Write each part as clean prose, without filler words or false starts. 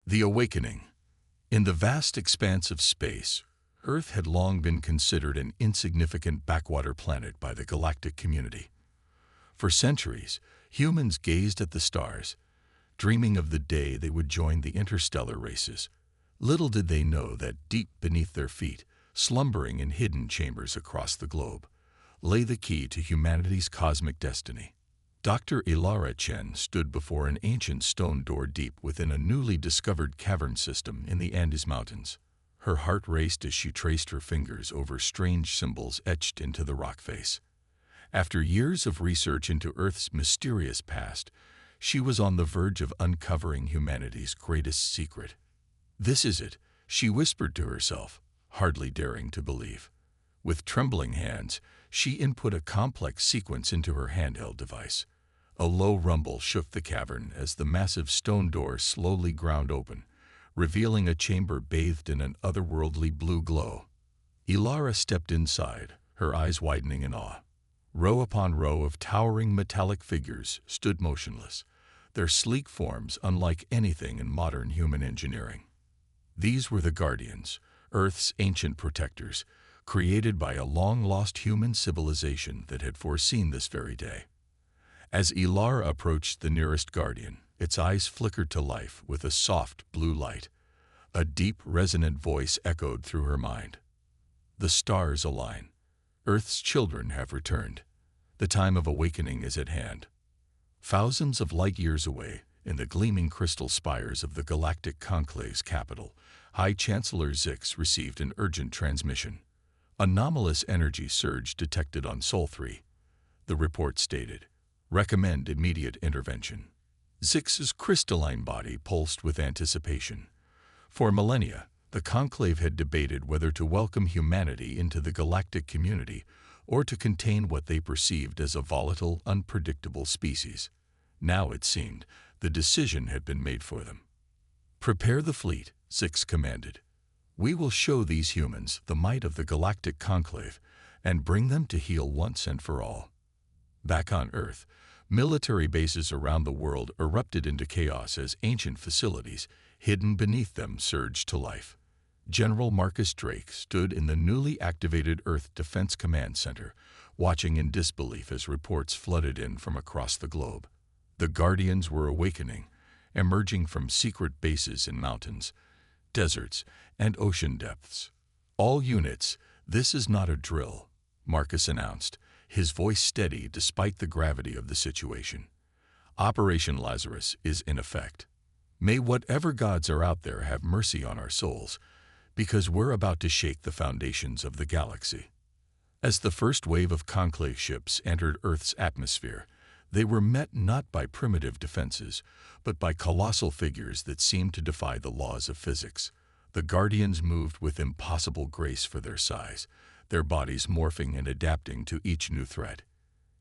The Awakening. In the vast expanse of space, Earth had long been considered an insignificant backwater planet by the galactic community. For centuries, humans gazed at the stars, dreaming of the day they would join the interstellar races. Little did they know that deep beneath their feet, slumbering in hidden chambers across the globe, lay the key to humanity's cosmic destiny. Dr. Ilara Chen stood before an ancient stone door deep within a newly discovered cavern system in the Andes Mountains. Her heart raced as she traced her fingers over strange symbols etched into the rock face. After years of research into Earth's mysterious past, she was on the verge of uncovering humanity's greatest secret. "This is it," she whispered to herself, hardly daring to believe. With trembling hands, she input a complex sequence into her handheld device. A low rumble shook the cavern as the massive stone door slowly ground open, revealing a chamber bathed in an otherworldly blue glow. Ilara stepped inside, her eyes widening in awe. Row upon row of towering metallic figures stood motionless, their sleek forms unlike anything in modern human engineering. These were the Guardians, Earth's ancient protectors, created by a long-lost human civilization that had foreseen this very day. As Ilara approached the nearest Guardian, its eyes flickered to life with a soft blue light. A deep, resonant voice echoed through her mind. "The stars align. Earth's children have returned. The time of awakening is at hand." Thousands of light years away, in the gleaming crystal spires of the Galactic Conclave's capital, High Chancellor Zix received an urgent transmission. Anomalous energy surge detected on Sol 3. The report stated, "Recommend immediate intervention." Zix's crystalline body pulsed with anticipation. For millennia, the Conclave had debated whether to welcome humanity into the galactic community or to contain what they perceived as a volatile, unpredictable species. Now, it seemed, the decision had been made for them. "Prepare the fleet," Zix commanded. "We will show these humans the might of the Galactic Conclave and bring them to heel once and for all." Back on Earth, military bases around the world erupted into chaos as ancient facilities, hidden beneath them, surged to life. General Marcus Drake stood in the newly activated Earth Defense Command Center, watching in disbelief as reports flooded in from across the globe. The Guardians were awakening, emerging from secret bases in mountains, deserts, and ocean depths. "All units, this is not a drill," Marcus announced, his voice steady despite the gravity of the situation. "Operation Lazarus is in effect. May whatever gods are out there have mercy on our souls, because we're about to shake the foundations of the galaxy." As the first wave of Conclave ships entered Earth's atmosphere, they were met not by primitive defenses, but by colossal figures that seemed to defy the laws of physics. The Guardians moved with impossible grace for their size, their bodies morphing and adapting to each new threat.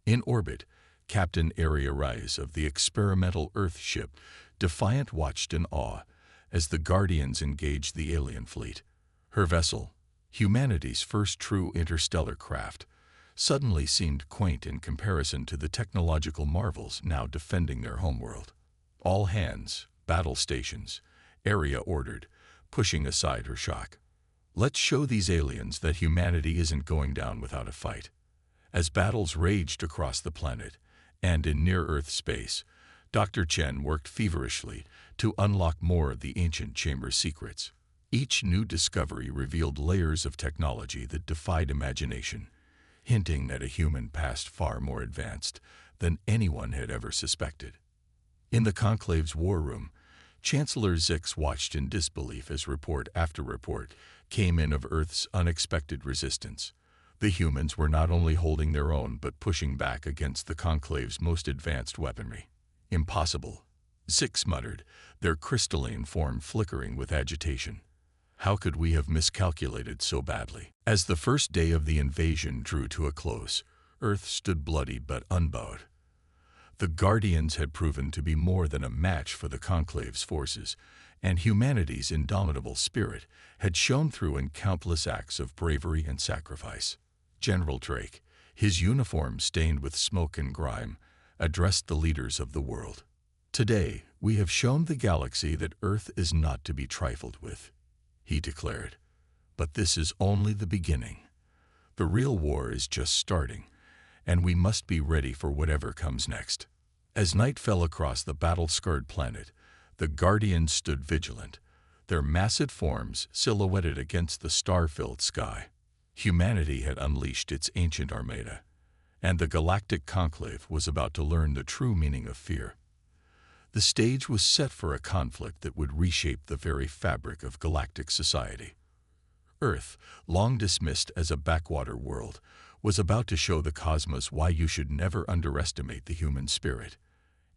In orbit, Captain Aria Rise of the experimental Earth ship Defiant watched in awe as the Guardians engaged the alien fleet. Her vessel, humanity's first true interstellar craft, suddenly seemed quaint in comparison to the technological marvels now defending their homeworld. "All hands, battle stations," Aria ordered, pushing aside her shock. "Let's show these aliens that humanity isn't going down without a fight." As battles raged across the planet and in near-Earth space, Dr. Chen worked feverishly to unlock more of the ancient chamber's secrets. Each new discovery revealed layers of technology that defied imagination, hinting at a human past far more advanced than anyone had ever suspected. In the Conclave's war room, Chancellor Zix watched in disbelief as report after report came in of Earth's unexpected resistance. The humans were not only holding their own but pushing back against the Conclave's most advanced weaponry. "Impossible," Zix muttered, their crystalline form flickering with agitation. "How could we have miscalculated so badly?" As the first day of the invasion drew to a close, Earth stood bloody but unbowed. The Guardians had proven to be more than a match for the Conclave's forces, and humanity's indomitable spirit had shone through in countless acts of bravery and sacrifice. General Drake, his uniform stained with smoke and grime, addressed the leaders of the world. "Today, "We have shown the galaxy that Earth is not to be trifled with," he declared. "But this is only the beginning. The real war is just starting, and we must be ready for whatever comes next." As night fell across the battle-scarred planet, the Guardians stood vigilant, their massive forms silhouetted against the star-filled sky. Humanity had unleashed its ancient Armada, and the Galactic Conclave was about to learn the true meaning of fear. The stage was set for a conflict that would reshape the very fabric of galactic society. Earth, long dismissed as a backwater world, was about to show the cosmos why you should never underestimate the human spirit.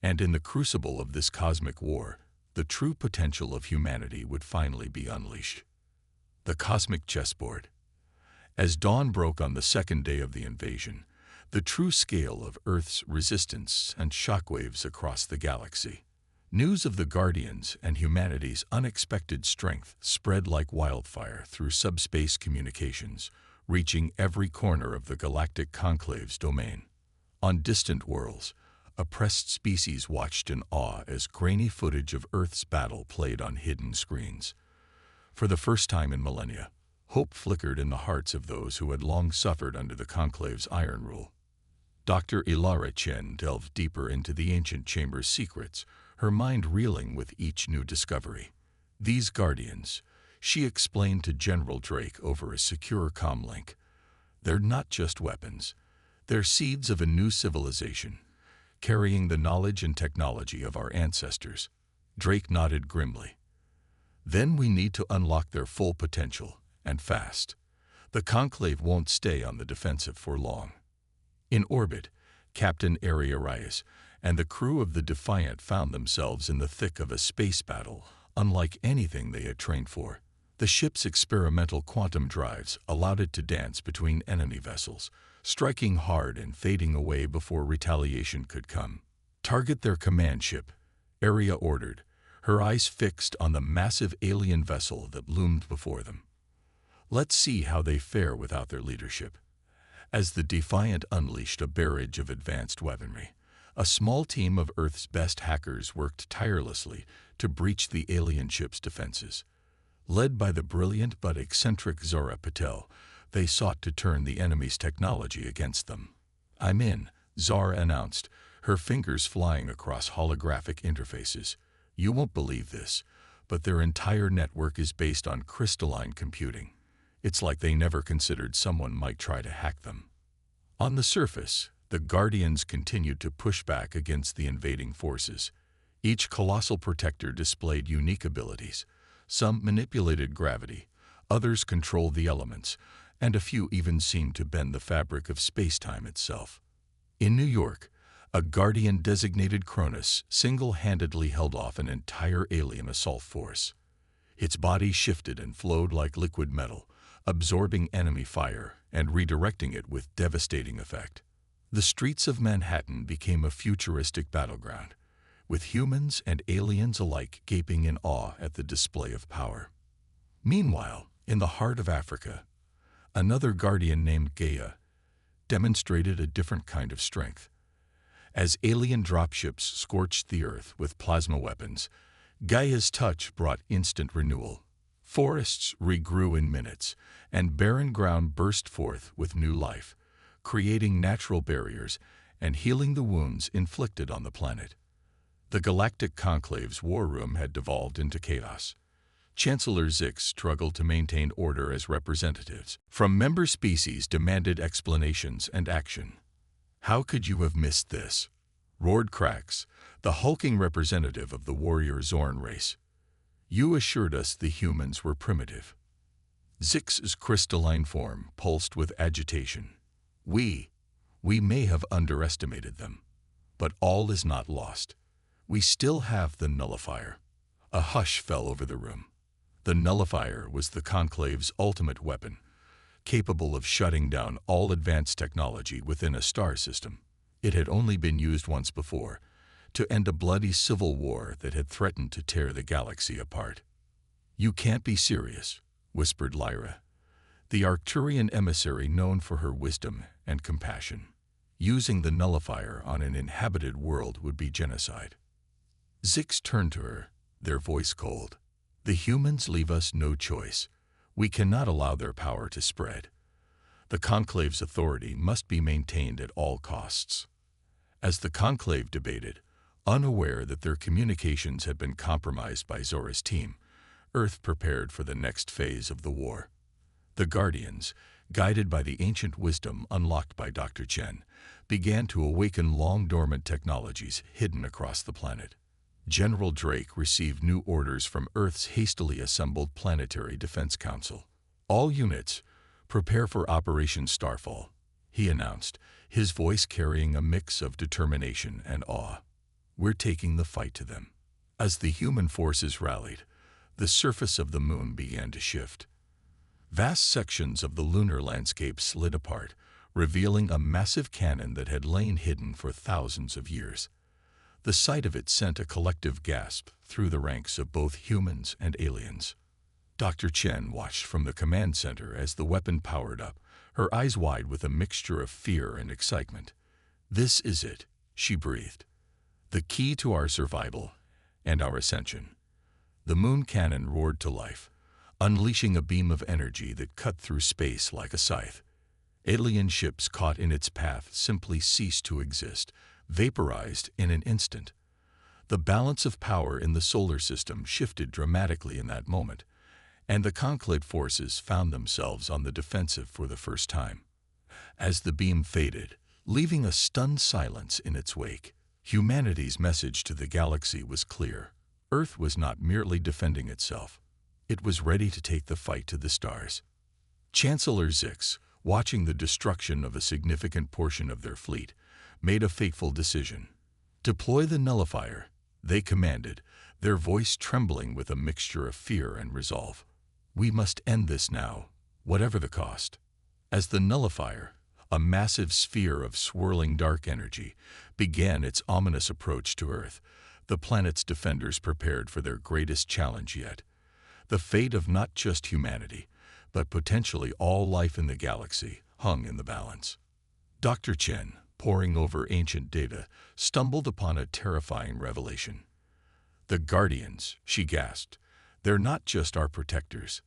And in the crucible of this cosmic war, the true potential of humanity would finally be unleashed. The cosmic chessboard. As dawn broke on the second day of the invasion, the true scale of Earth's resistance and shockwaves across the galaxy. News of the Guardians and humanity's unexpected strength spread like wildfire through subspace communications, reaching every corner of the Galactic Conclave's domain. On distant worlds, oppressed species watched in awe as grainy footage of Earth's battle played on hidden screens. For the first time in millennia, hope flickered in the hearts of those who had long suffered under the Conclave's iron rule. Dr. Ilara Chen delved deeper into the ancient chamber's secrets, her mind reeling with each new discovery. "These Guardians," she explained to General Drake over a secure comlink, "they're not just weapons. They're seeds of a new civilization, carrying the knowledge and technology of our ancestors." Drake nodded grimly. "Then we need to unlock their full potential, and fast. The Conclave won't stay on the defensive for long." In orbit, Captain Ariarais and the crew of the Defiant found themselves in the thick of a space battle, unlike anything they had trained for. The ship's experimental quantum drives allowed it to dance between enemy vessels, striking hard and fading away before retaliation could come. "Target their command ship," Aria ordered, her eyes fixed on the massive alien vessel that loomed before them. "Let's see how they fare without their leadership." As the Defiant unleashed a barrage of advanced weaponry, a small team of Earth's best hackers worked tirelessly to breach the alien ship's defenses. Led by the brilliant but eccentric Zora Patel, they sought to turn the enemy's technology against them. "I'm in," Zara announced, her fingers flying across holographic interfaces. "You won't believe this, but their entire network is based on crystalline computing. It's like they never considered someone might try to hack them." On the surface, the Guardians continued to push back against the invading forces. Each colossal protector displayed unique abilities. Some manipulated gravity, others controlled the elements, and a few even seemed to bend the fabric of space-time itself. In New York, a Guardian designated Cronus single-handedly held off an entire alien assault force. Its body shifted and flowed like liquid metal, absorbing enemy fire and redirecting it with devastating effect. The streets of Manhattan became a futuristic battleground, with humans and aliens alike gaping in awe at the display of power. Meanwhile, in the heart of Africa, another Guardian named Gaia demonstrated a different kind of strength. As alien dropships scorched the Earth with plasma weapons, Gaia's touch brought instant renewal. Forests regrew in minutes, and barren ground burst forth with new life, creating natural barriers and healing the wounds inflicted on the planet. The Galactic Conclave's war room had devolved into chaos. Chancellor Zix struggled to maintain order as representatives from member species demanded explanations and action. "How could you have missed this?" roared Krax, the hulking representative of the warrior Zorn race. "You assured us the humans were primitive." Zix's crystalline form pulsed with agitation. We may have underestimated them, but all is not lost. We still have the nullifier." A hush fell over the room. The nullifier was the Conclave's ultimate weapon, capable of shutting down all advanced technology within a star system. It had only been used once before, to end a bloody civil war that had threatened to tear the galaxy apart. "You can't be serious," whispered Lyra, the Arcturian emissary known for her wisdom and compassion. "Using the nullifier on an inhabited world would be genocide." Zix turned to her, their voice cold. The humans leave us no choice. We cannot allow their power to spread. The Conclave's authority must be maintained at all costs. As the Conclave debated, unaware that their communications had been compromised by Zora's team, Earth prepared for the next phase of the war. The Guardians, guided by the ancient wisdom unlocked by Dr. Chen, began to awaken long-dormant technologies hidden across the planet. General Drake received new orders from Earth's hastily assembled Planetary Defense Council. All units, prepare for Operation Starfall, he announced, his voice carrying a mix of determination and awe. We're taking the fight to them. As the human forces rallied, the surface of the moon began to shift. Vast sections of the lunar landscape slid apart, revealing a massive cannon that had lain hidden for thousands of years. The sight of it sent a collective gasp through the ranks of both humans and aliens. Dr. Chen watched from the command center as the weapon powered up, her eyes wide with a mixture of fear and excitement. "This is it," she breathed. "The key to our survival and our ascension." The moon cannon roared to life, unleashing a beam of energy that cut through space like a scythe. Alien ships caught in its path simply ceased to exist, vaporized in an instant. The balance of power in the solar system shifted dramatically in that moment, and the Conclave forces found themselves on the defensive for the first time. As the beam faded, leaving a stunned silence in its wake, humanity's message to the galaxy was clear. Earth was not merely defending itself. It was ready to take the fight to the stars. Chancellor Zix, watching the destruction of a significant portion of their fleet, made a fateful decision. "Deploy the nullifier," they commanded, their voice trembling with a mixture of fear and resolve. "We must end this now, whatever the cost." As the nullifier, a massive sphere of swirling dark energy, began its ominous approach to Earth, the planet's defenders prepared for their greatest challenge yet. The fate of not just humanity, but potentially all life in the galaxy, hung in the balance. Dr. Chen, poring over ancient data, stumbled upon a terrifying revelation. "The Guardians," she gasped, "they're not just our protectors.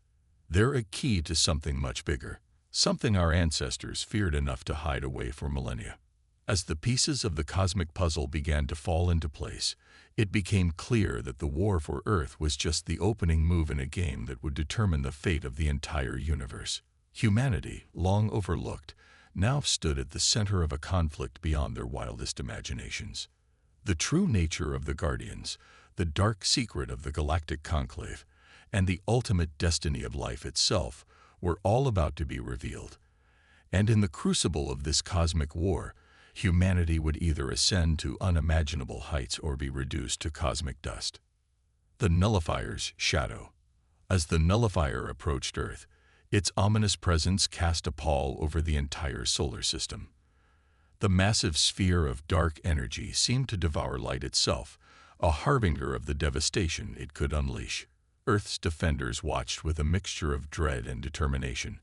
They're a key to something much bigger, something our ancestors feared enough to hide away for millennia." As the pieces of the cosmic puzzle began to fall into place, it became clear that the war for Earth was just the opening move in a game that would determine the fate of the entire universe. Humanity, long overlooked, now stood at the center of a conflict beyond their wildest imaginations. The true nature of the Guardians, the dark secret of the Galactic Conclave, and the ultimate destiny of life itself were all about to be revealed. And in the crucible of this cosmic war, humanity would either ascend to unimaginable heights or be reduced to cosmic dust. The Nullifier's shadow. As the Nullifier approached Earth, its ominous presence cast a pall over the entire solar system. The massive sphere of dark energy seemed to devour light itself, a harbinger of the devastation it could unleash. Earth's defenders watched with a mixture of dread and determination,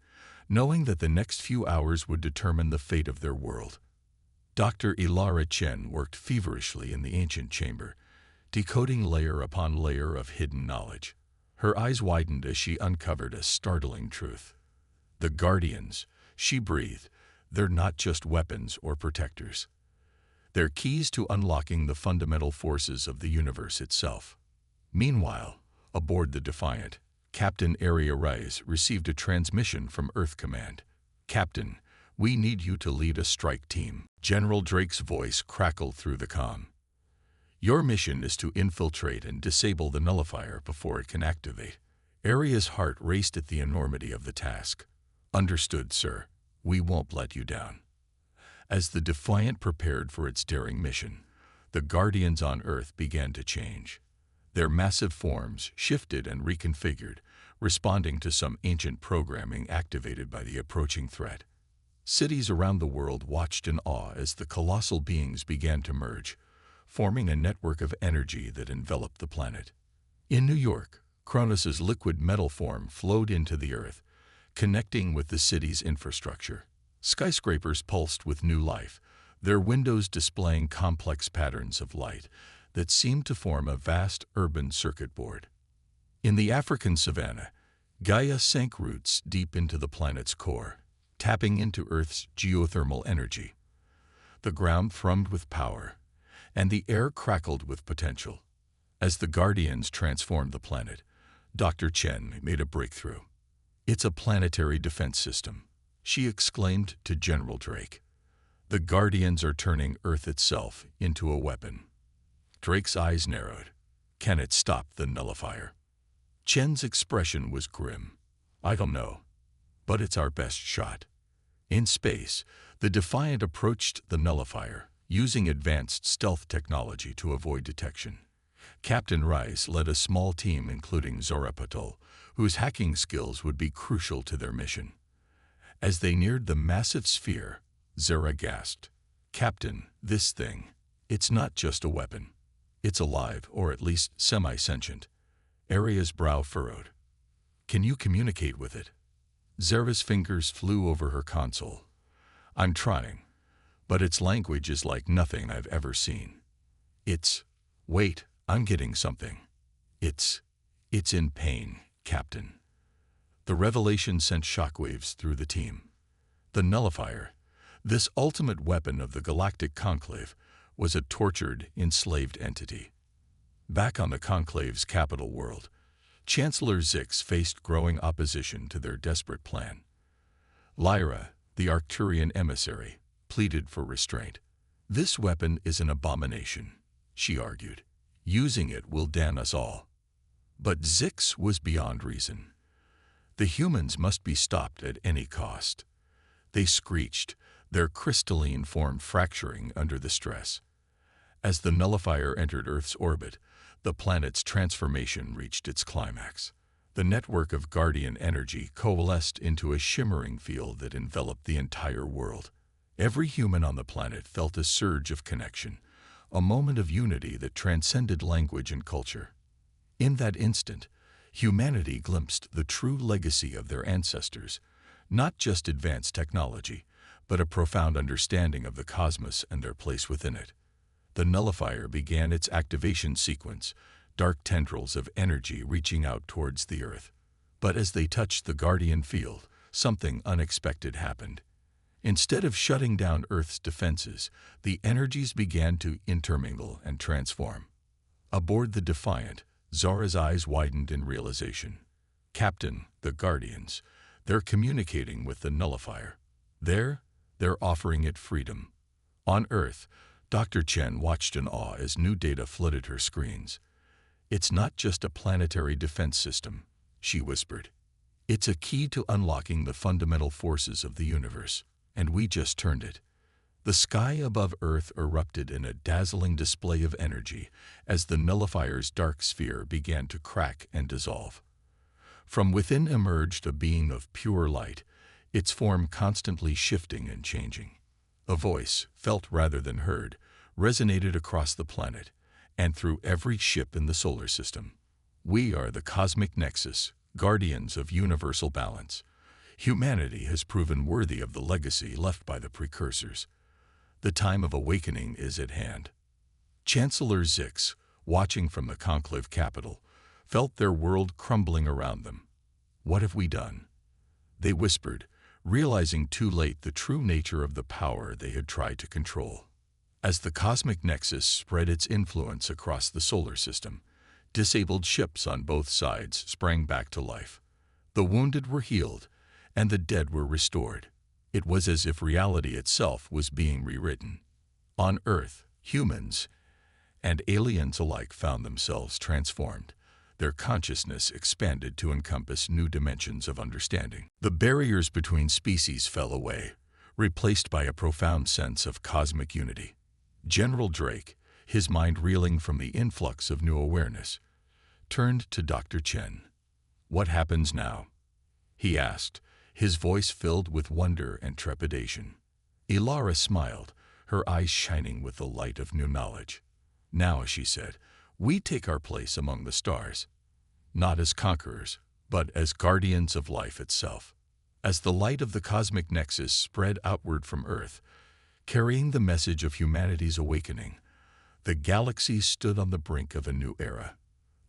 knowing that the next few hours would determine the fate of their world. Dr. Ilara Chen worked feverishly in the ancient chamber, decoding layer upon layer of hidden knowledge. Her eyes widened as she uncovered a startling truth. "The Guardians," she breathed, "they're not just weapons or protectors. They're keys to unlocking the fundamental forces of the universe itself." Meanwhile, aboard the Defiant, Captain Aria Reyes received a transmission from Earth Command. "Captain, we need you to lead a strike team." General Drake's voice crackled through the comm. "Your mission is to infiltrate and disable the nullifier before it can activate." Aria's heart raced at the enormity of the task. "Understood, sir. We won't let you down." As the Defiant prepared for its daring mission, the Guardians on Earth began to change. Their massive forms shifted and reconfigured, responding to some ancient programming activated by the approaching threat. Cities around the world watched in awe as the colossal beings began to merge, forming a network of energy that enveloped the planet. In New York, Kronos's liquid metal form flowed into the Earth, connecting with the city's infrastructure. Skyscrapers pulsed with new life, their windows displaying complex patterns of light, that seemed to form a vast urban circuit board. In the African savanna, Gaia sank roots deep into the planet's core, tapping into Earth's geothermal energy. The ground thrummed with power, and the air crackled with potential. As the Guardians transformed the planet, Dr. Chen made a breakthrough. "It's a planetary defense system," she exclaimed to General Drake. "The Guardians are turning Earth itself into a weapon." Drake's eyes narrowed. "Can it stop the nullifier?" Chen's expression was grim. "I don't know, but it's our best shot." In space, the Defiant approached the nullifier, using advanced stealth technology to avoid detection. Captain Rice led a small team including Zorapatul, whose hacking skills would be crucial to their mission. As they neared the massive sphere, Zara gasped, "Captain, this thing, it's not just a weapon. It's alive, or at least semi-sentient." Aria's brow furrowed. "Can you communicate with it?" Zara's fingers flew over her console. "I'm trying, but its language is like nothing I've ever seen. Wait, I'm getting something. It's in pain, Captain." The revelation sent shockwaves through the team. The nullifier, this ultimate weapon of the Galactic Conclave, was a tortured, enslaved entity. Back on the Conclave's capital world, Chancellor Zix faced growing opposition to their desperate plan. Lyra, the Arcturian emissary, pleaded for restraint. "This weapon is an abomination," she argued. "Using it will damn us all." But Zix was beyond reason. The humans must be stopped at any cost. They screeched, their crystalline form fracturing under the stress. As the nullifier entered Earth's orbit, the planet's transformation reached its climax. The network of Guardian energy coalesced into a shimmering field that enveloped the entire world. Every human on the planet felt a surge of connection, a moment of unity that transcended language and culture. In that instant, humanity glimpsed the true legacy of their ancestors, not just advanced technology, but a profound understanding of the cosmos and their place within it. The nullifier began its activation sequence, dark tendrils of energy reaching out towards the Earth. But as they touched the Guardian field, something unexpected happened. Instead of shutting down Earth's defenses, the energies began to intermingle and transform. Aboard the Defiant, Zara's eyes widened in realization. "Captain, the Guardians, they're communicating with the nullifier. They're offering it freedom." On Earth, Dr. Chen watched in awe as new data flooded her screens. "It's not just a planetary defense system," she whispered. "It's a key to unlocking the fundamental forces of the universe, and we just turned it." The sky above Earth erupted in a dazzling display of energy as the nullifier's dark sphere began to crack and dissolve. From within emerged a being of pure light, its form constantly shifting and changing. A voice, felt rather than heard, resonated across the planet and through every ship in the solar system. "We are the cosmic nexus, guardians of universal balance. Humanity has proven worthy of the legacy left by the precursors. The time of awakening is at hand." Chancellor Zix, watching from the conclave capital, felt their world crumbling around them. "What have we done?" they whispered, realizing too late the true nature of the power they had tried to control. As the cosmic nexus spread its influence across the solar system, disabled ships on both sides sprang back to life. The wounded were healed, and the dead were restored. It was as if reality itself was being rewritten. On Earth, humans and aliens alike found themselves transformed. Their consciousness expanded to encompass new dimensions of understanding. The barriers between species fell away, replaced by a profound sense of cosmic unity. General Drake, his mind reeling from the influx of new awareness, turned to Dr. Chen. "What happens now?" he asked, his voice filled with wonder and trepidation. Ilara smiled, her eyes shining with the light of new knowledge. "Now," she said, "we take our place among the stars, not as conquerors, but as guardians of life itself." As the light of the cosmic nexus spread outward from Earth, carrying the message of humanity's awakening, The Galaxies stood on the brink of a new era.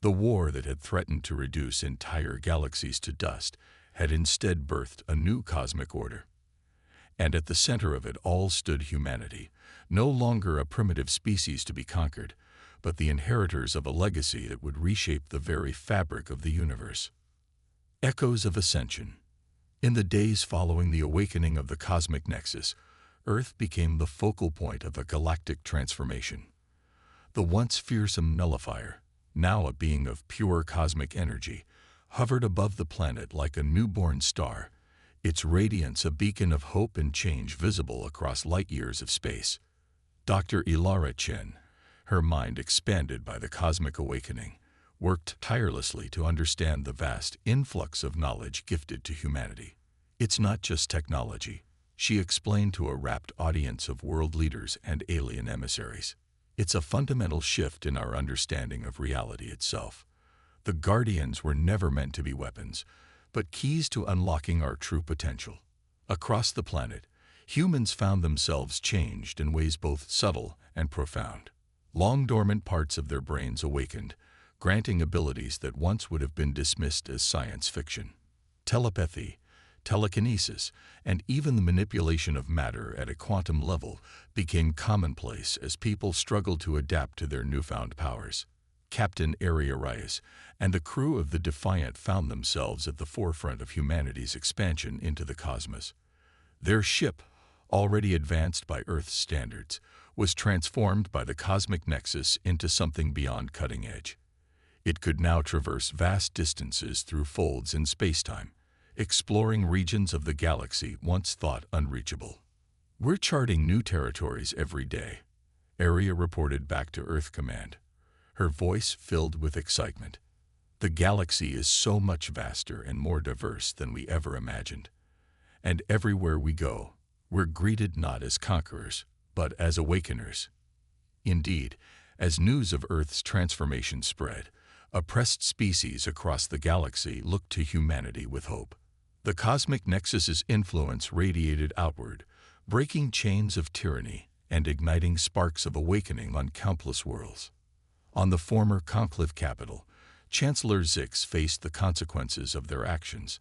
The war that had threatened to reduce entire galaxies to dust had instead birthed a new cosmic order. And at the center of it all stood humanity, no longer a primitive species to be conquered, but the inheritors of a legacy that would reshape the very fabric of the universe. Echoes of Ascension. In the days following the awakening of the cosmic nexus, Earth became the focal point of a galactic transformation. The once fearsome nullifier, now a being of pure cosmic energy, hovered above the planet like a newborn star, its radiance a beacon of hope and change visible across light years of space. Dr. Ilara Chen, her mind expanded by the cosmic awakening, worked tirelessly to understand the vast influx of knowledge gifted to humanity. It's not just technology, she explained to a rapt audience of world leaders and alien emissaries. It's a fundamental shift in our understanding of reality itself. The Guardians were never meant to be weapons, but keys to unlocking our true potential. Across the planet, humans found themselves changed in ways both subtle and profound. Long-dormant parts of their brains awakened, granting abilities that once would have been dismissed as science fiction. Telepathy, telekinesis, and even the manipulation of matter at a quantum level became commonplace as people struggled to adapt to their newfound powers. Captain Aria Reyes and the crew of the Defiant found themselves at the forefront of humanity's expansion into the cosmos. Their ship, already advanced by Earth's standards, was transformed by the cosmic nexus into something beyond cutting edge. It could now traverse vast distances through folds in spacetime, exploring regions of the galaxy once thought unreachable. "We're charting new territories every day," Aria reported back to Earth Command, her voice filled with excitement. "The galaxy is so much vaster and more diverse than we ever imagined. And everywhere we go, we're greeted not as conquerors, but as awakeners." Indeed, as news of Earth's transformation spread, oppressed species across the galaxy looked to humanity with hope. The cosmic nexus's influence radiated outward, breaking chains of tyranny and igniting sparks of awakening on countless worlds. On the former conclave capital, Chancellor Zix faced the consequences of their actions.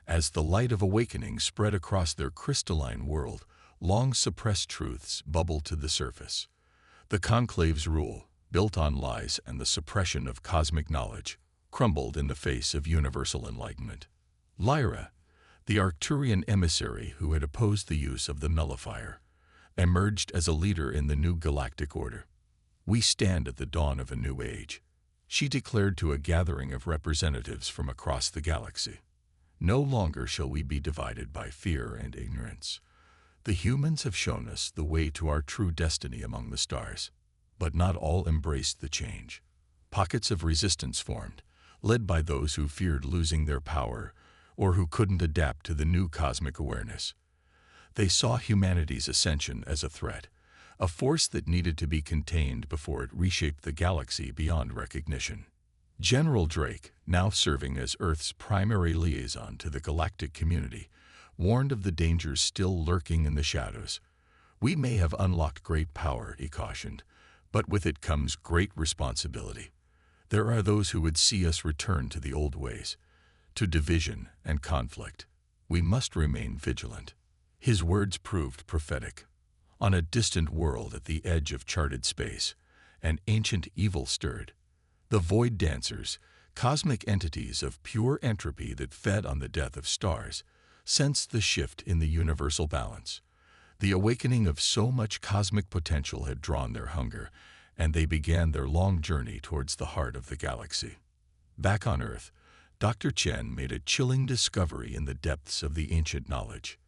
As the light of awakening spread across their crystalline world, long-suppressed truths bubbled to the surface. The conclave's rule, built on lies and the suppression of cosmic knowledge, crumbled in the face of universal enlightenment. Lyra, the Arcturian emissary who had opposed the use of the nullifier, emerged as a leader in the new galactic order. "We stand at the dawn of a new age," she declared to a gathering of representatives from across the galaxy. "No longer shall we be divided by fear and ignorance. The humans have shown us the way to our true destiny among the stars." But not all embraced the change. Pockets of resistance formed, led by those who feared losing their power or who couldn't adapt to the new cosmic awareness. They saw humanity's ascension as a threat, a force that needed to be contained before it reshaped the galaxy beyond recognition. General Drake, now serving as Earth's primary liaison to the galactic community, warned of the dangers still lurking in the shadows. "We may have unlocked great power," he cautioned, "but with it comes great responsibility. There are those who would see us return to the old ways, to division and conflict. We must remain vigilant." His words proved prophetic. On a distant world at the edge of charted space, an ancient evil stirred. The Void Dancers, cosmic entities of pure entropy that fed on the death of stars, sensed the shift in the universal balance. The awakening of so much cosmic potential had drawn their hunger, and they began their long journey towards the heart of the galaxy. Back on Earth, Dr. Chen made a chilling discovery in the depths of the ancient knowledge.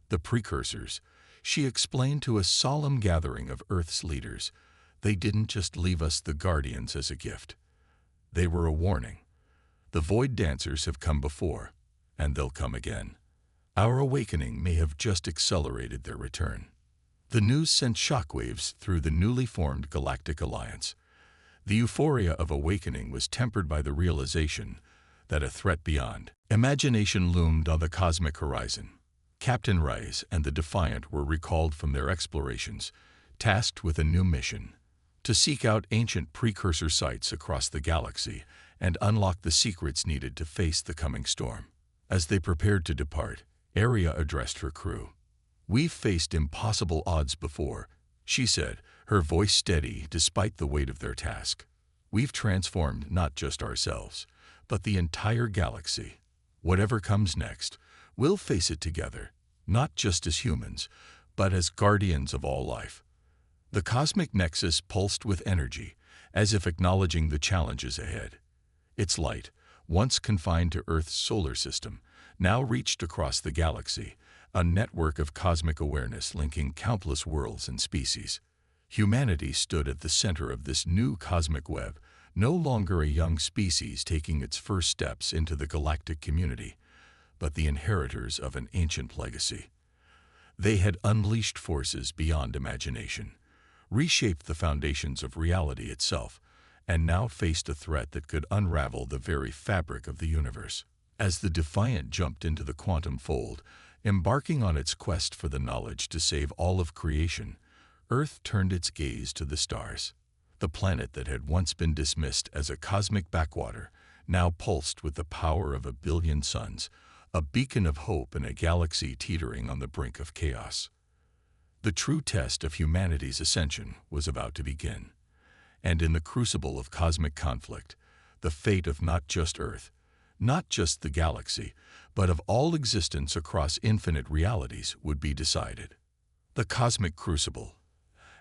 The precursors, she explained to a solemn gathering of Earth's leaders, they didn't just leave us the Guardians as a gift. They were a warning. The Void Dancers have come before, and they'll come again. Our awakening may have just accelerated their return. The news sent shockwaves through the newly formed Galactic Alliance. The euphoria of awakening was tempered by the realization that a threat beyond imagination loomed on the cosmic horizon. Captain Reyes and the Defiant were recalled from their explorations, tasked with a new mission: to seek out ancient precursor sites across the galaxy and unlock the secrets needed to face the coming storm. As they prepared to depart, Aria addressed her crew. "We've faced impossible odds before," she said, her voice steady despite the weight of their task. "We've transformed not just ourselves, but the entire galaxy. Whatever comes next, we'll face it together, not just as humans, but as guardians of all life." The cosmic nexus pulsed with energy, as if acknowledging the challenges ahead. Its light, once confined to Earth's solar system, now reached across the galaxy, a network of cosmic awareness linking countless worlds and species. Humanity stood at the center of this new cosmic web, no longer a young species taking its first steps into the galactic community, but the inheritors of an ancient legacy. They had unleashed forces beyond imagination, reshaped the foundations of reality itself, and now faced a threat that could unravel the very fabric of the universe. As the Defiant jumped into the quantum fold, embarking on its quest for the knowledge to save all of creation, Earth turned its gaze to the stars. The planet that had once been dismissed as a cosmic backwater now pulsed with the power of 1 billion suns, a beacon of hope in a galaxy teetering on the brink of chaos. The true test of humanity's ascension was about to begin, and in the crucible of cosmic conflict, the fate of not just Earth, not just the galaxy, but of all existence across infinite realities would be decided. The cosmic crucible.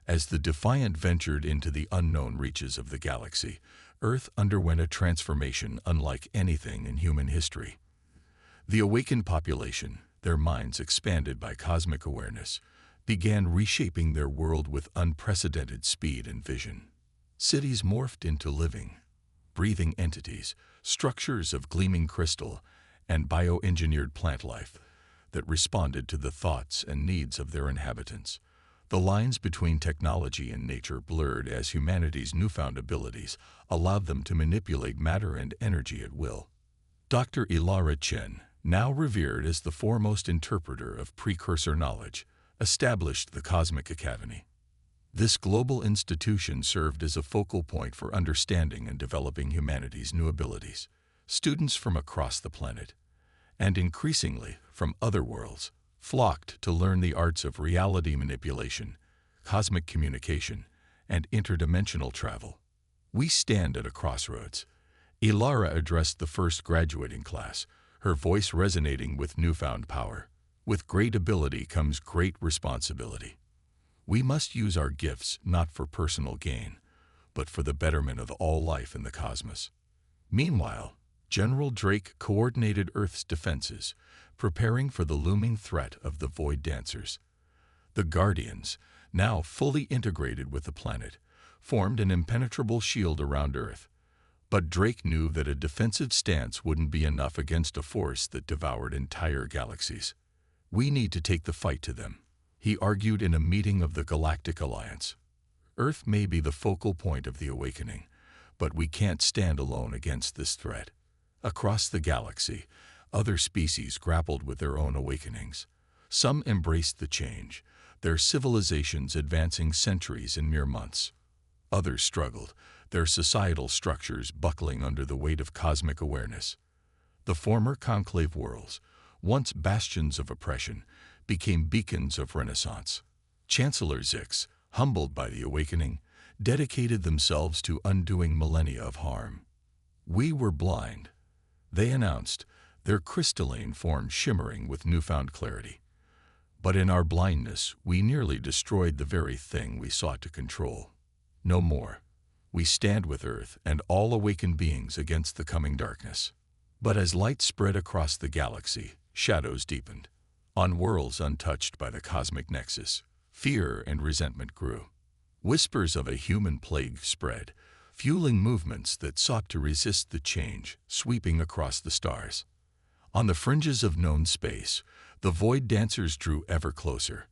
As the Defiant ventured into the unknown reaches of the galaxy, Earth underwent a transformation unlike anything in human history. The awakened population, their minds expanded by cosmic awareness, began reshaping their world with unprecedented speed and vision. Cities morphed into living, breathing entities, structures of gleaming crystal, and bioengineered plant life that responded to the thoughts and needs of their inhabitants. The lines between technology and nature blurred as humanity's newfound abilities allowed them to manipulate matter and energy at will. Dr. Ilara Chen, now revered as the foremost interpreter of precursor knowledge, established the Cosmic Academy. This global institution served as a focal point for understanding and developing humanity's new abilities. Students from across the planet, and increasingly from other worlds, flocked to learn the arts of reality manipulation, cosmic communication, and interdimensional travel. "We stand at a crossroads." Ilara addressed the first graduating class, her voice resonating with newfound power. "With great ability comes great responsibility. We must use our gifts not for personal gain, but for the betterment of all life in the cosmos." Meanwhile, General Drake coordinated Earth's defenses, preparing for the looming threat of the Void Dancers. The Guardians, now fully integrated with the planet, formed an impenetrable shield around Earth. But Drake knew that a defensive stance wouldn't be enough against a force that devoured entire galaxies. "We need to take the fight to them," he argued in a meeting of the Galactic Alliance. "Earth may be the focal point of the awakening, but we can't stand alone against this threat." Across the galaxy, other species grappled with their own awakenings. Some embraced the change, their civilizations advancing centuries in mere months. Others struggled, their societal structures buckling under the weight of cosmic awareness. The former conclave worlds, once bastions of oppression, became beacons of renaissance. Chancellor Zix, humbled by the awakening, dedicated themselves to undoing millennia of harm. "We were blind," they announced, their crystalline form shimmering with newfound clarity. "But in our blindness, we nearly destroyed the very thing we sought to control. No more. We stand with Earth and all awakened beings against the coming darkness." But as light spread across the galaxy, shadows deepened. On worlds untouched by the cosmic nexus, fear and resentment grew. Whispers of a human plague spread, fueling movements that sought to resist the change sweeping across the stars. On the fringes of known space, the Void Dancers drew ever closer.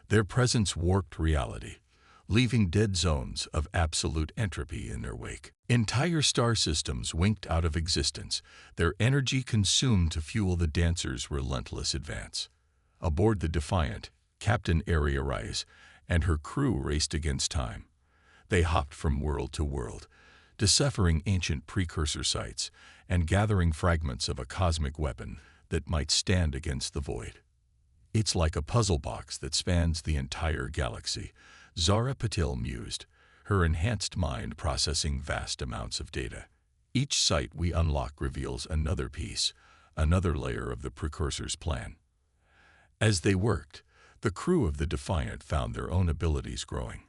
Their presence warped reality, leaving dead zones of absolute entropy in their wake. Entire star systems winked out of existence, their energy consumed to fuel the Dancers' relentless advance. Aboard the Defiant, Captain Aria Rise and her crew raced against time. They hopped from world to world, deciphering ancient precursor sites and gathering fragments of a cosmic weapon that might stand against the void. It's like a puzzle box that spans the entire galaxy, Zara Patil mused, her enhanced mind processing vast amounts of data. Each site we unlock reveals another piece, another layer of the precursor's plan. As they worked, the crew of the Defiant found their own abilities growing.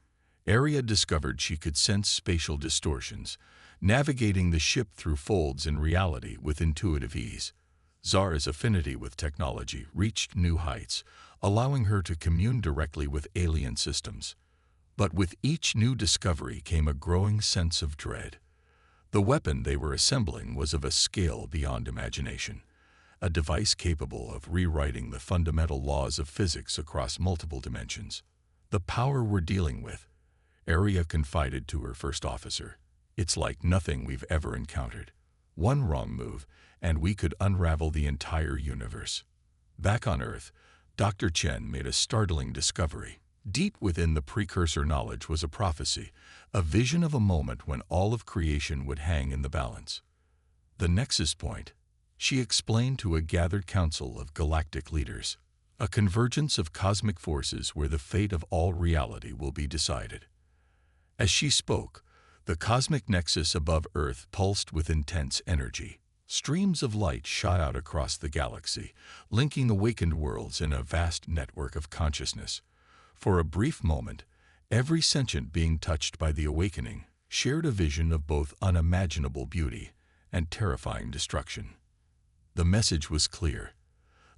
Aria discovered she could sense spatial distortions, navigating the ship through folds in reality with intuitive ease. Zara's affinity with technology reached new heights, allowing her to commune directly with alien systems. But with each new discovery came a growing sense of dread. The weapon they were assembling was of a scale beyond imagination, a device capable of rewriting the fundamental laws of physics across multiple dimensions. The power we're dealing with, Aria confided to her first officer, it's like nothing we've ever encountered. One wrong move, and we could unravel the entire universe. Back on Earth, Dr. Chen made a startling discovery. Deep within the precursor knowledge was a prophecy, a vision of a moment when all of creation would hang in the balance. The nexus point, she explained to a gathered council of galactic leaders, a convergence of cosmic forces where the fate of all reality will be decided. As she spoke, the cosmic nexus above Earth pulsed with intense energy. Streams of light shot out across the galaxy, linking awakened worlds in a vast network of consciousness. For a brief moment, every sentient being touched by the awakening shared a vision of both unimaginable beauty and terrifying destruction. The message was clear.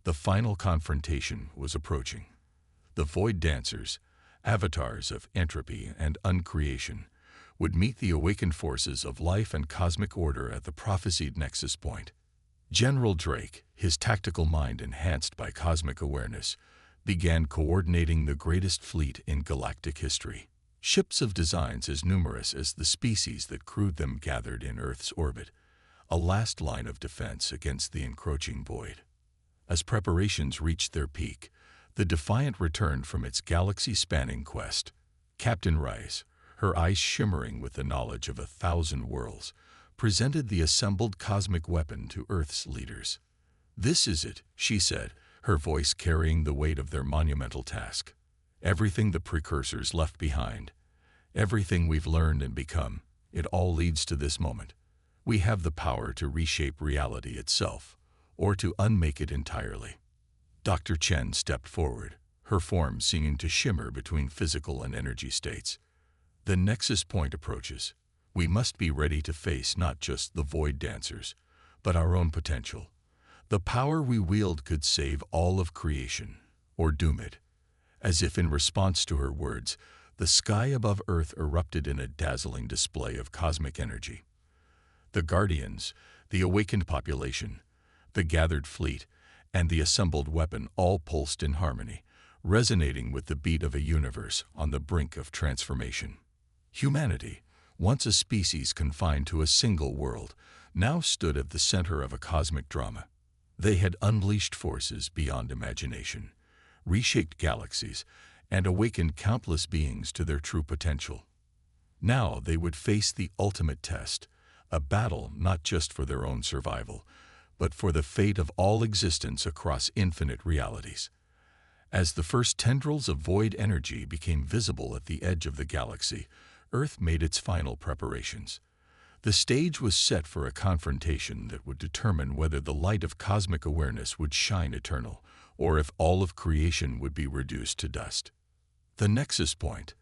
The final confrontation was approaching. The Void Dancers, avatars of entropy and uncreation, would meet the awakened forces of life and cosmic order at the prophesied nexus point. General Drake, his tactical mind enhanced by cosmic awareness, began coordinating the greatest fleet in galactic history. Ships of designs as numerous as the species that crewed them gathered in Earth's orbit, a last line of defense against the encroaching void. As preparations reached their peak, the Defiant returned from its galaxy-spanning quest. Captain Rice, her eyes shimmering with the knowledge of 1,000 worlds, presented the assembled cosmic weapon to Earth's leaders. "This is it," she said, her voice carrying the weight of their monumental task. "Everything the precursors left behind, everything we've learned and become, it all leads to this moment. We have the power to reshape reality itself, or to unmake it entirely." Dr. Chen stepped forward, her form seeming to shimmer between physical and energy states. "The nexus point approaches. We must be ready to face not just the Void Dancers, but our own potential. The power we wield could save all of creation, or doom it." As if in response to her words, the sky above Earth erupted in a dazzling display of cosmic energy. The Guardians, the awakened population, the gathered fleet, and the assembled weapon all pulsed in harmony, resonating with the beat of a universe on the brink of transformation. Humanity, once a species confined to a single world, now stood at the center of a cosmic drama. They had unleashed forces beyond imagination, reshaped galaxies, and awakened countless beings to their true potential. Now they would face the ultimate test, a battle not just for their own survival, but for the fate of all existence across infinite realities. As the first tendrils of void energy became visible at the edge of the galaxy, Earth made its final preparations. The stage was set for a confrontation that would determine whether the light of cosmic awareness would shine eternal, or if all of creation would be reduced to dust. The nexus point.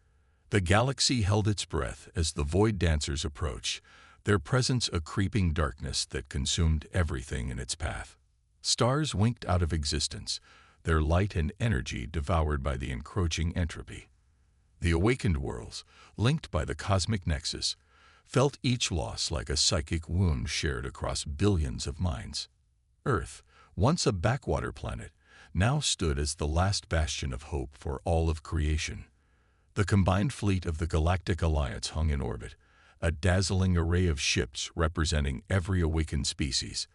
The galaxy held its breath as the Void Dancers approached, their presence a creeping darkness that consumed everything in its path. Stars winked out of existence, their light and energy devoured by the encroaching entropy. The awakened worlds, linked by the cosmic nexus, felt each loss like a psychic wound shared across billions of minds. Earth, once a backwater planet, now stood as the last bastion of hope for all of creation. The combined fleet of the Galactic Alliance hung in orbit, a dazzling array of ships representing every awakened species,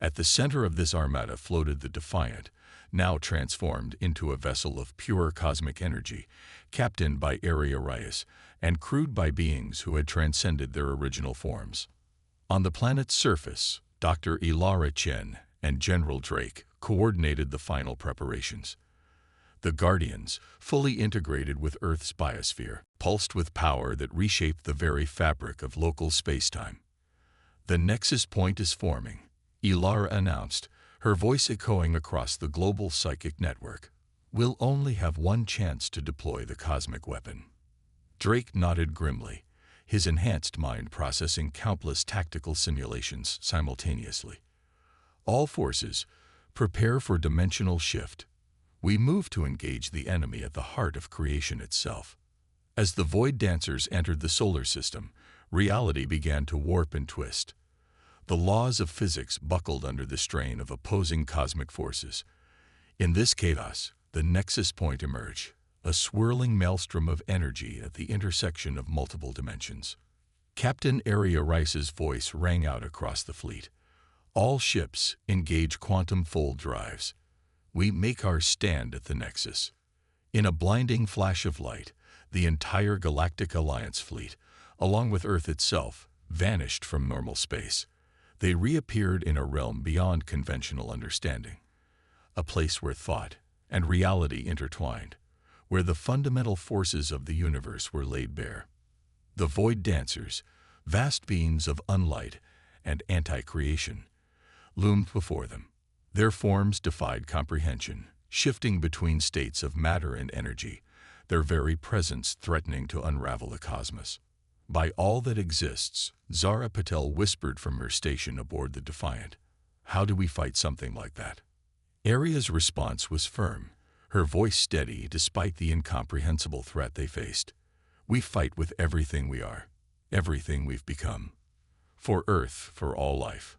At the center of this armada floated the Defiant, now transformed into a vessel of pure cosmic energy, captained by Ariarais and crewed by beings who had transcended their original forms. On the planet's surface, Dr. Ilara Chen and General Drake coordinated the final preparations. The Guardians, fully integrated with Earth's biosphere, pulsed with power that reshaped the very fabric of local spacetime. "The nexus point is forming," Ilara announced, her voice echoing across the global psychic network. "We'll only have one chance to deploy the cosmic weapon." Drake nodded grimly, his enhanced mind processing countless tactical simulations simultaneously. "All forces, prepare for dimensional shift. We move to engage the enemy at the heart of creation itself." As the Void Dancers entered the solar system, reality began to warp and twist. The laws of physics buckled under the strain of opposing cosmic forces. In this chaos, the nexus point emerged, a swirling maelstrom of energy at the intersection of multiple dimensions. Captain Ariarais' voice rang out across the fleet. "All ships, engage quantum fold drives. We make our stand at the nexus." In a blinding flash of light, the entire Galactic Alliance fleet, along with Earth itself, vanished from normal space. They reappeared in a realm beyond conventional understanding, a place where thought and reality intertwined, where the fundamental forces of the universe were laid bare. The Void Dancers, vast beings of unlight and anti-creation, loomed before them. Their forms defied comprehension, shifting between states of matter and energy, their very presence threatening to unravel the cosmos. "By all that exists," Zara Patel whispered from her station aboard the Defiant. "How do we fight something like that?" Aria's response was firm, her voice steady despite the incomprehensible threat they faced. "We fight with everything we are, everything we've become. For Earth, for all life,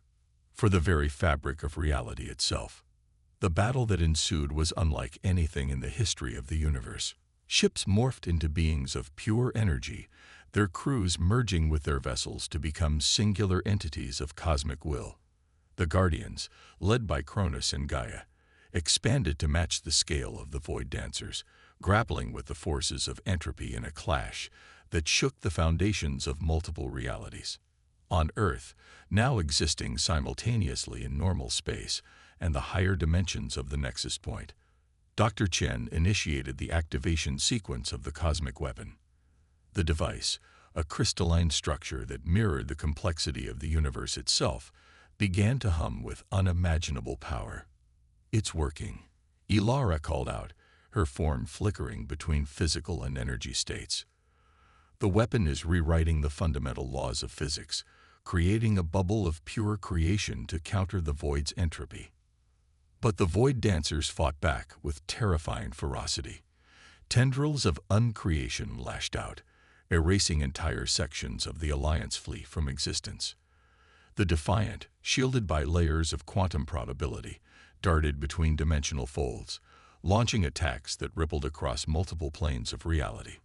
for the very fabric of reality itself." The battle that ensued was unlike anything in the history of the universe. Ships morphed into beings of pure energy, their crews merging with their vessels to become singular entities of cosmic will. The Guardians, led by Cronus and Gaia, expanded to match the scale of the Void Dancers, grappling with the forces of entropy in a clash that shook the foundations of multiple realities. On Earth, now existing simultaneously in normal space and the higher dimensions of the nexus point, Dr. Chen initiated the activation sequence of the cosmic weapon. The device, a crystalline structure that mirrored the complexity of the universe itself, began to hum with unimaginable power. "It's working," Ilara called out, her form flickering between physical and energy states. "The weapon is rewriting the fundamental laws of physics, creating a bubble of pure creation to counter the Void's entropy." But the Void Dancers fought back with terrifying ferocity. Tendrils of uncreation lashed out, erasing entire sections of the Alliance fleet from existence. The Defiant, shielded by layers of quantum probability, darted between dimensional folds, launching attacks that rippled across multiple planes of reality.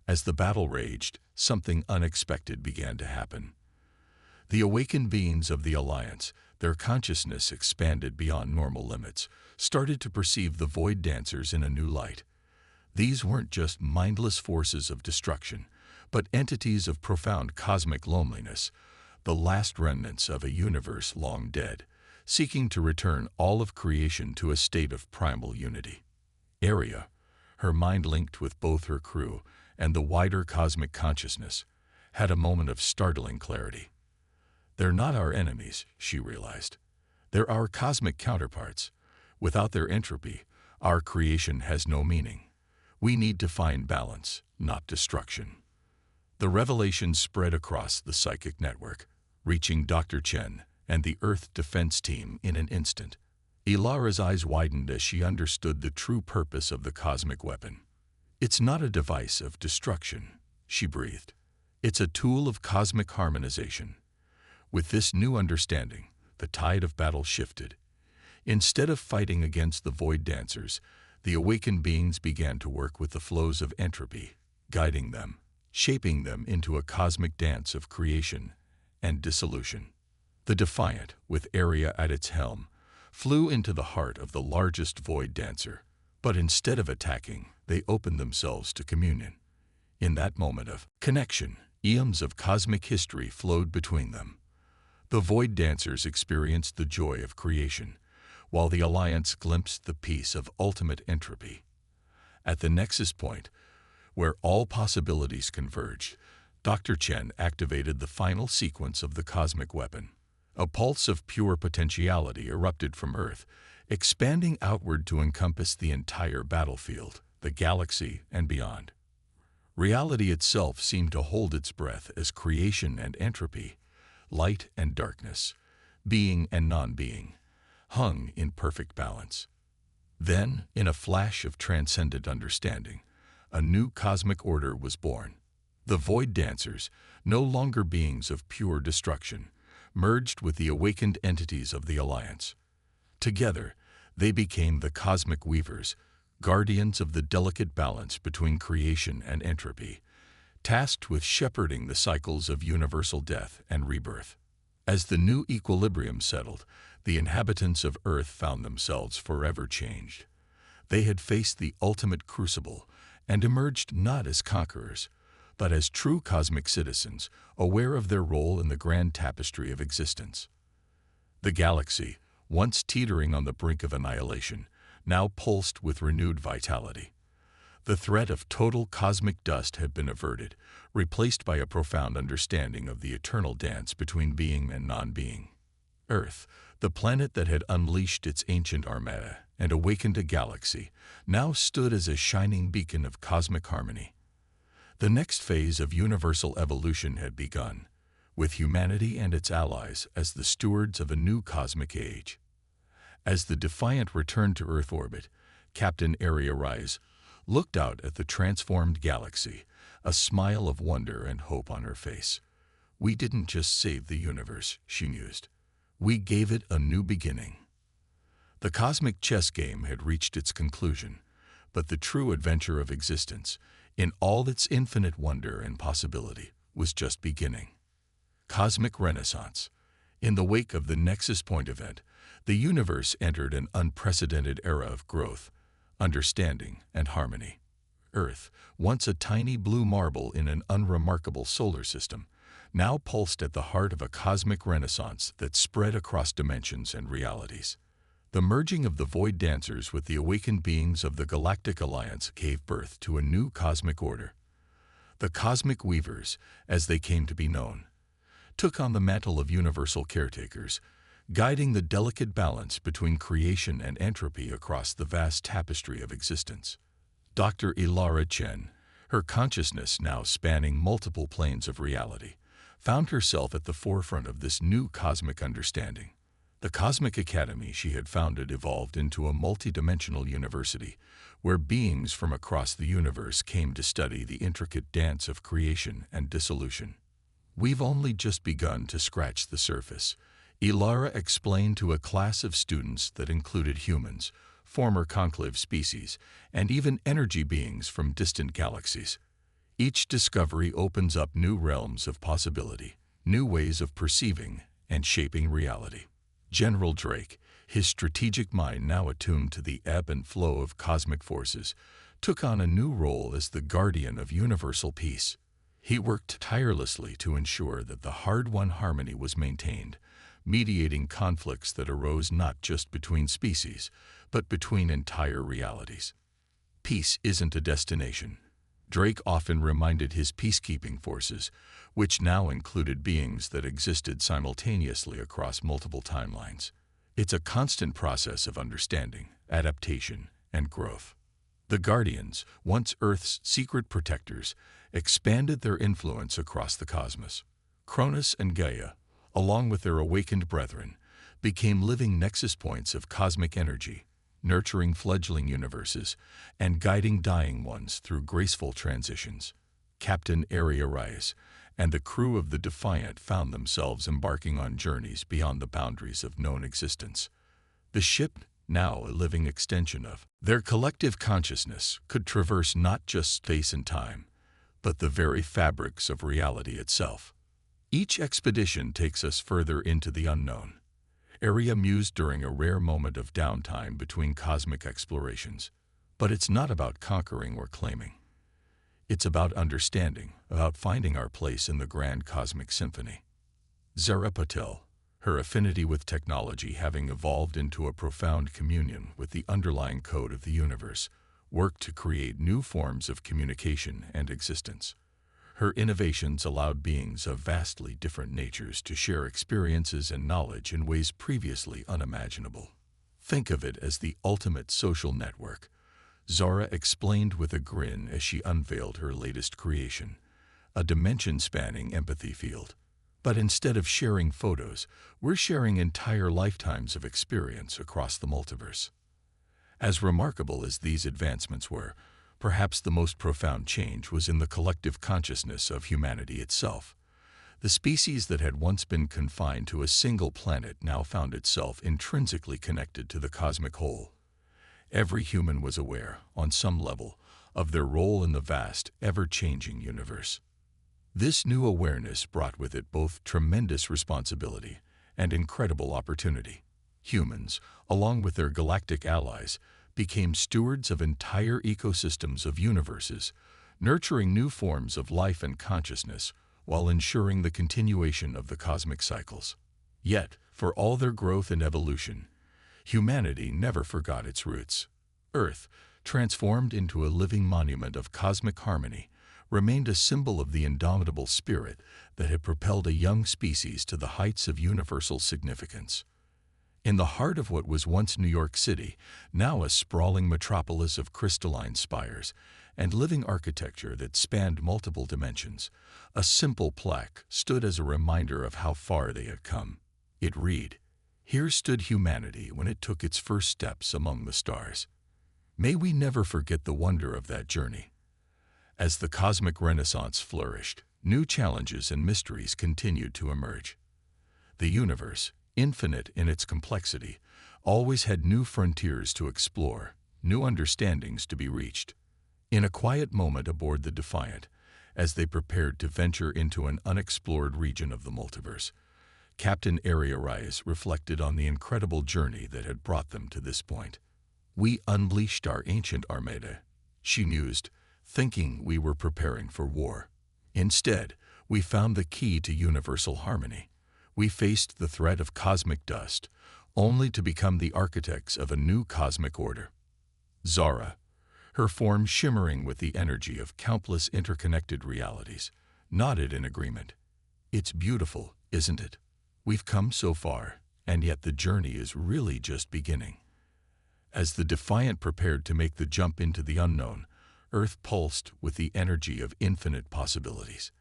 As the battle raged, something unexpected began to happen. The awakened beings of the Alliance, their consciousness expanded beyond normal limits, started to perceive the Void Dancers in a new light. These weren't just mindless forces of destruction, but entities of profound cosmic loneliness, the last remnants of a universe long dead, seeking to return all of creation to a state of primal unity. Aria, her mind linked with both her crew and the wider cosmic consciousness, had a moment of startling clarity. "They're not our enemies," she realized. "They're our cosmic counterparts. Without their entropy, our creation has no meaning. We need to find balance, not destruction." The revelation spread across the psychic network, reaching Dr. Chen and the Earth Defense Team in an instant. Ilara's eyes widened as she understood the true purpose of the cosmic weapon. "It's not a device of destruction," she breathed. "It's a tool of cosmic harmonization." With this new understanding, the tide of battle shifted. Instead of fighting against the Void Dancers, the awakened beings began to work with the flows of entropy, guiding them, shaping them into a cosmic dance of creation and dissolution. The Defiant, with Area at its helm, flew into the heart of the largest void dancer, but instead of attacking, they opened themselves to communion. In that moment of connection, eons of cosmic history flowed between them. The void dancers experienced the joy of creation, while the Alliance glimpsed the peace of ultimate entropy. At the nexus point, where all possibilities converged, Dr. Chen activated the final sequence of the cosmic weapon. A pulse of pure potentiality erupted from Earth, expanding outward to encompass the entire battlefield, the galaxy, and beyond. Reality itself seemed to hold its breath as creation and entropy, light and darkness, being and non-being, hung in perfect balance. Then, in a flash of transcendent understanding, a new cosmic order was born. The Void Dancers, no longer beings of pure destruction, merged with the awakened entities of the Alliance. Together, they became the Cosmic Weavers, guardians of the delicate balance between creation and entropy, tasked with shepherding the cycles of universal death and rebirth. As the new equilibrium settled, the inhabitants of Earth found themselves forever changed. They had faced the ultimate crucible and emerged not as conquerors, but as true cosmic citizens, aware of their role in the grand tapestry of existence. The galaxy, once teetering on the brink of annihilation, now pulsed with renewed vitality. The threat of total cosmic dust had been averted, replaced by a profound understanding of the eternal dance between being and non-being. Earth, the planet that had unleashed its ancient Armada and awakened a galaxy, now stood as a shining beacon of cosmic harmony. The next phase of universal evolution had begun, with humanity and its allies as the stewards of a new cosmic age. As the Defiant returned to Earth orbit, Captain Area Rise looked out at the transformed galaxy, a smile of wonder and hope on her face. "We didn't just save the universe," she mused. "We gave it a new beginning." The cosmic chess game had reached its conclusion, but the true adventure of existence, in all its infinite wonder and possibility, was just beginning. Cosmic Renaissance. In the wake of the Nexus Point event, the universe entered an unprecedented era of growth, understanding, and harmony. Earth, once a tiny blue marble in an unremarkable solar system, now pulsed at the heart of a cosmic renaissance that spread across dimensions and realities. The merging of the Void Dancers with the awakened beings of the Galactic Alliance gave birth to a new cosmic order. The Cosmic Weavers, as they came to be known, took on the mantle of universal caretakers, guiding the delicate balance between creation and entropy across the vast tapestry of existence. Dr. Ilara Chen, her consciousness now spanning multiple planes of reality, found herself at the forefront of this new cosmic understanding. The Cosmic Academy she had founded evolved into a multidimensional university, where beings from across the universe came to study the intricate dance of creation and dissolution. "We've only just begun to scratch the surface," Ilara explained to a class of students that included humans, former conclave species, and even energy beings from distant galaxies. Each discovery opens up new realms of possibility, new ways of perceiving and shaping reality. General Drake, his strategic mind now attuned to the ebb and flow of cosmic forces, took on a new role as the guardian of universal peace. He worked tirelessly to ensure that the hard-won harmony was maintained, mediating conflicts that arose not just between species, but between entire realities. Peace isn't a destination. Drake often reminded his peacekeeping forces, which now included beings that existed simultaneously across multiple timelines. It's a constant process of understanding, adaptation, and growth. The Guardians, once Earth's secret protectors, expanded their influence across the cosmos. Cronus and Gaia, along with their awakened brethren, became living nexus points of cosmic energy, nurturing fledgling universes and guiding dying ones through graceful transitions. Captain Area Rise and the crew of the Defiant found themselves embarking on journeys beyond the boundaries of known existence. The ship, now a living extension of their collective consciousness, could traverse not just space and time, but the very fabrics of reality itself. Each expedition takes us further into the unknown, area mused during a rare moment of downtime between cosmic explorations. But it's not about conquering or claiming. It's about understanding, about finding our place in the grand cosmic symphony. Zara Patel, her affinity with technology having evolved into a profound communion with the underlying code of the universe, worked to create new forms of communication and existence. Her innovations allowed beings of vastly different natures to share experiences and knowledge in ways previously unimaginable. Think of it as the ultimate social network, Zara explained with a grin as she unveiled her latest creation, a dimension-spanning empathy field. But instead of sharing photos, we're sharing entire lifetimes of experience across the multiverse. As remarkable as these advancements were, perhaps the most profound change was in the collective consciousness of humanity itself. The species that had once been confined to a single planet now found itself intrinsically connected to the cosmic whole. Every human was aware, on some level, of their role in the vast, ever-changing universe. This new awareness brought with it both tremendous responsibility and incredible opportunity. Humans, along with their galactic allies, became stewards of entire ecosystems of universes, nurturing new forms of life and consciousness while ensuring the continuation of the cosmic cycles. Yet, for all their growth and evolution, humanity never forgot its roots. Earth, transformed into a living monument of cosmic harmony, remained a symbol of the indomitable spirit that had propelled a young species to the heights of universal significance. In the heart of what was once New York City, now a sprawling metropolis of crystalline spires and living architecture that spanned multiple dimensions, a simple plaque stood as a reminder of how far they had come. It read, "Here stood humanity when it took its first steps among the stars." May we never forget the wonder of that journey. As the cosmic renaissance flourished, new challenges and mysteries continued to emerge. The universe, infinite in its complexity, always had new frontiers to explore, new understandings to be reached. In a quiet moment aboard the Defiant, as they prepared to venture into an unexplored region of the multiverse, Captain Ariarise reflected on the incredible journey that had brought them to this point. "We unleashed our ancient Armada," she mused, thinking we were preparing for war. "Instead, we found the key to universal harmony. We faced the threat of cosmic dust, only to become the architects of a new cosmic order." Zara, her form shimmering with the energy of countless interconnected realities, nodded in agreement. "It's beautiful, isn't it? We've come so far, and yet the journey is really just beginning." As the Defiant prepared to make the jump into the unknown, Earth pulsed with the energy of infinite possibilities.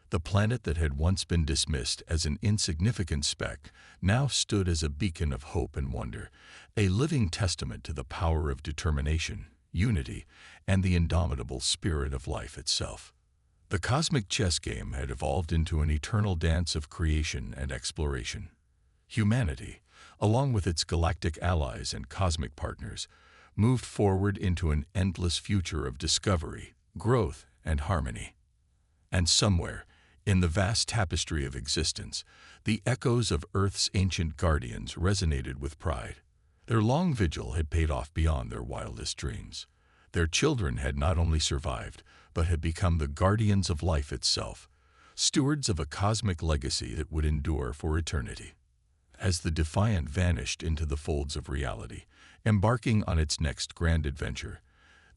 The planet that had once been dismissed as an insignificant speck now stood as a beacon of hope and wonder, a living testament to the power of determination, unity, and the indomitable spirit of life itself. The cosmic chess game had evolved into an eternal dance of creation and exploration. Humanity, along with its galactic allies and cosmic partners, moved forward into an endless future of discovery, growth, and harmony. And somewhere, in the vast tapestry of existence, the echoes of Earth's ancient guardians resonated with pride. Their long vigil had paid off beyond their wildest dreams. Their children had not only survived, but had become the guardians of life itself, stewards of a cosmic legacy that would endure for eternity. As the Defiant vanished into the folds of reality, embarking on its next grand adventure,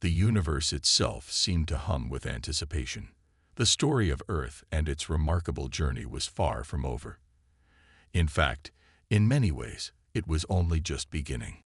the universe itself seemed to hum with anticipation. The story of Earth and its remarkable journey was far from over. In fact, in many ways, it was only just beginning.